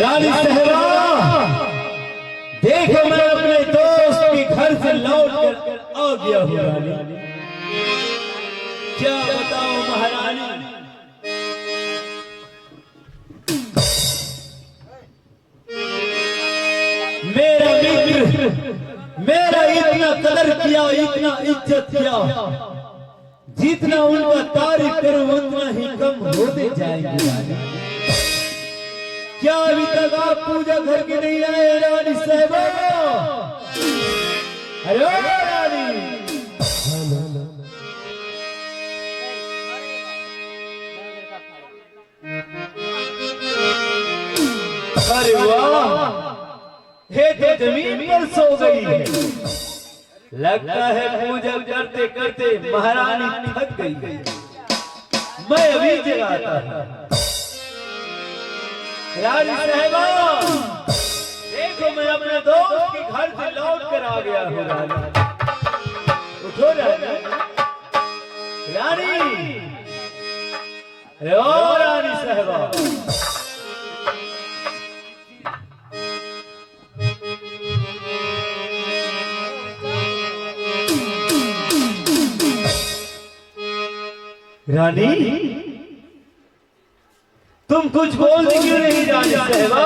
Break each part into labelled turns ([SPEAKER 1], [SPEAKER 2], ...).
[SPEAKER 1] रानी साहबा, देखो मैं अपने दोस्त के घर से लौट कर आ गया हूँ रानी। क्या बताओ महारानी, मेरा मित्र मेरा इतना कदर किया, इतना इज्जत किया, जितना उनका तारीफ करो उतना ही कम होते जाएंगे रानी। क्या अभी तक आप पूजा घर के नहीं आए रानी साहबा? अरे रानी, अरे वाह, हे तो जमीन पर सो गई है। लगता है पूजा करते करते महारानी थक गई। मैं अभी जगाता हूँ। रानी साहबा, देखो मैं अपने दोस्त के घर से लौट कर आ गया हूँ रानी। उठो रानी। रानी, अरे ओ रानी साहबा, रानी तुम कुछ बोलती क्यों नहीं रानी साहबा?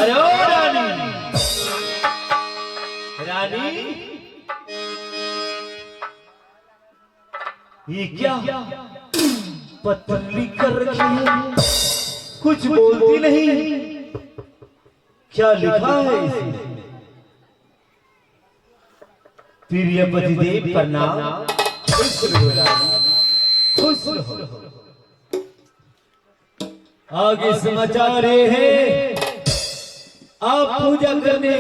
[SPEAKER 1] अरे ओ रानी, रानी ये क्या पतली कर रखी है, कुछ बोलती नहीं। क्या लिखा है इसमें? प्रिय पतिदेव प्रणाम, खुश रहो रानी, खुश रहो। आगे समाचार ये है, आप पूजा करने,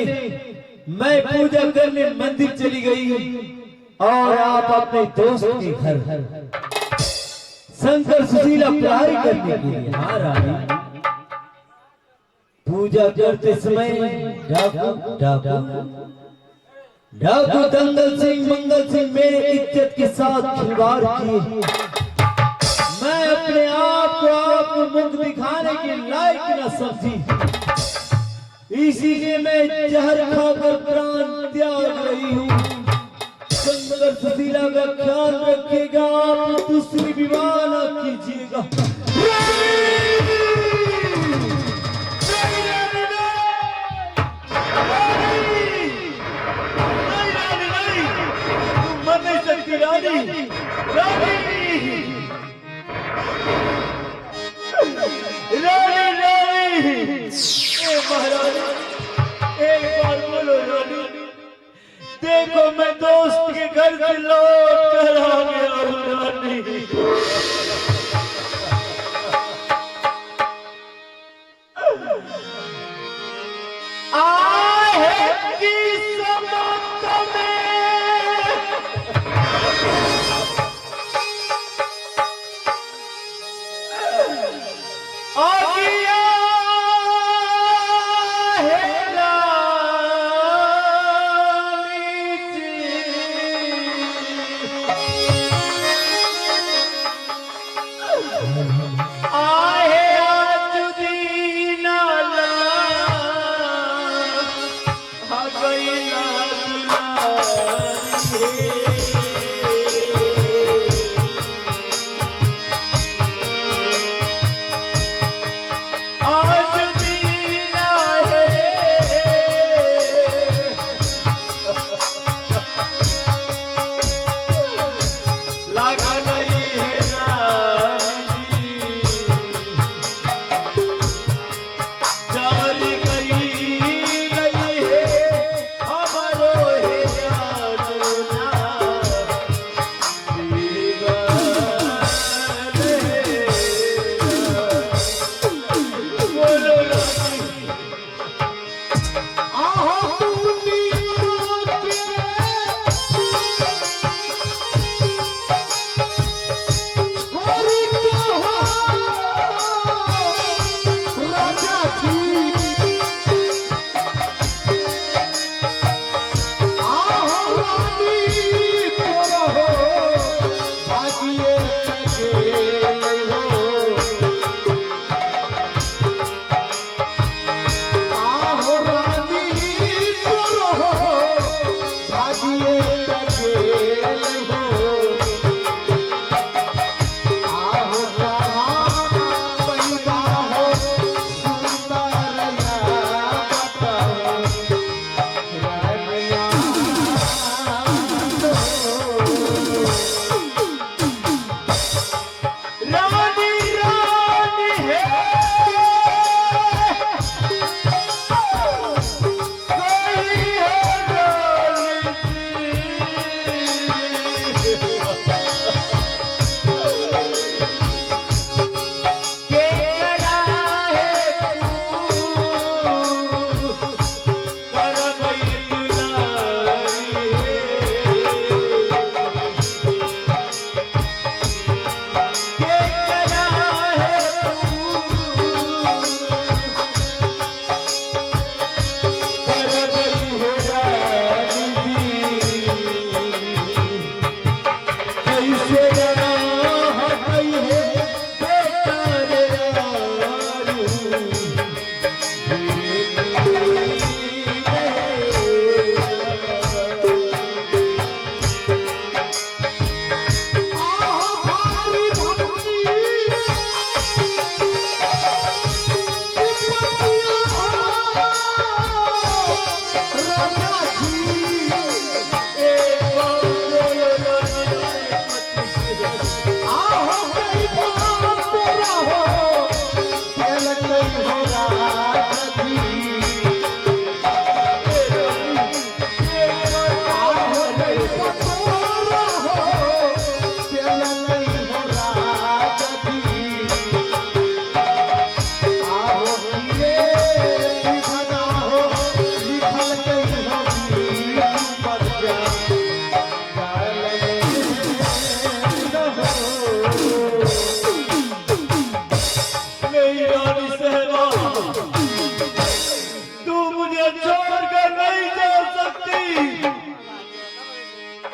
[SPEAKER 1] मैं पूजा करने मंदिर चली गई और आप अपने दोस्त के घर शंकर सुशीला पढ़ाई करने के लिए। हाँ रानी, पूजा करते समय डाकू दंगल सिंह मंगल सिंह मेरे इज्जत के साथ खिलवाड़ किए। मैं अपने आप को आपको मुख दिखाने के लायक न समझी, इसीलिए मैं जहर खाकर प्राण त्याग रही हूँ। शंकर सुशीला का ख्याल रखिएगा, आप दूसरी विवाह न कीजिएगा। रानी, रानी, रानी, रानी, महारानी एक बार बोलो रानी। देखो मैं दोस्त के घर से लौट कर आ गया हूँ रानी।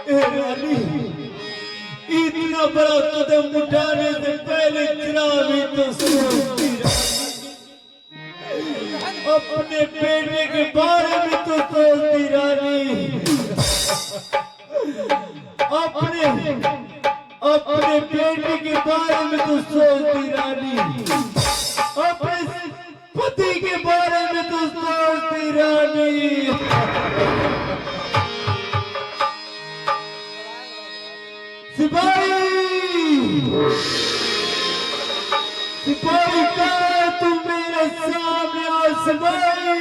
[SPEAKER 1] ए रानी, इतना बड़ा कदम उठाने से पहले जरा भी तो सोचती अपने बेटे के बारे में तो सोचती रानी, अपने बेटे के बारे में तो सोचती रानी, अपने पति के बारे में तो सोचती रानी। सिपाही, सिपाही कहाँ तुम मेरे सामने आओ सिपाही।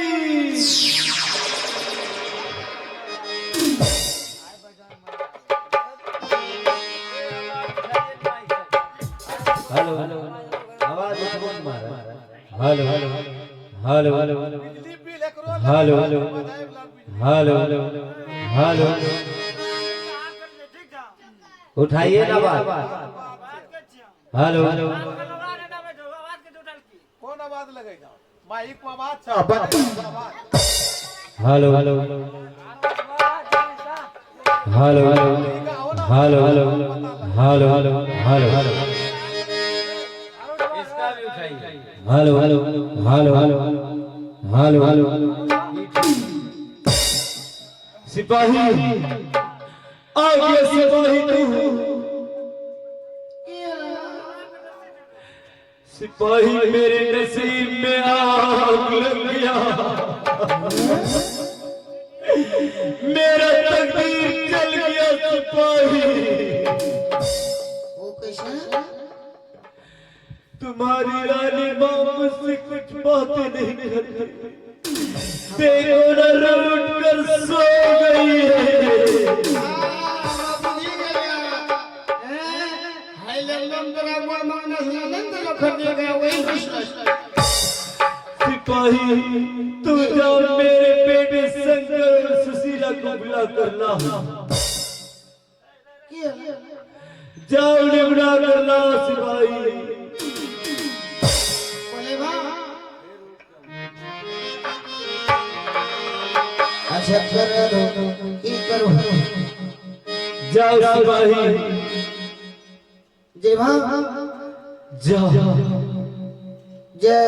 [SPEAKER 1] हेलो हेलो आवाज कौन मारा? Hello hello hello hello hello hello hello hello उठाइए ना बात। हेलो हेलो
[SPEAKER 2] कौन आवाज लगेगा? माइक में आवाज
[SPEAKER 1] hello hello hello hello hello hello hello hello hello hello इसका भी उठाइए। Hello hello hello hello hello hello सिपाही आ गया सिपाही तू। सिपाही मेरे नसीब में आग लग गया, मेरा तकदीर जल गया सिपाही। तुम्हारी रानी माँ मुझसे कुछ बातें नहीं करती, देखो न रूठ कर सो गई है। सिपाही तू जाओ मेरे बेटे शंकर और सुशीला को बुला कर ला, जाओ बुला कर ला सिपाही।
[SPEAKER 3] अच्छा करो करो
[SPEAKER 1] जाओ सिपाही
[SPEAKER 3] जय भां
[SPEAKER 1] जाओ
[SPEAKER 3] जय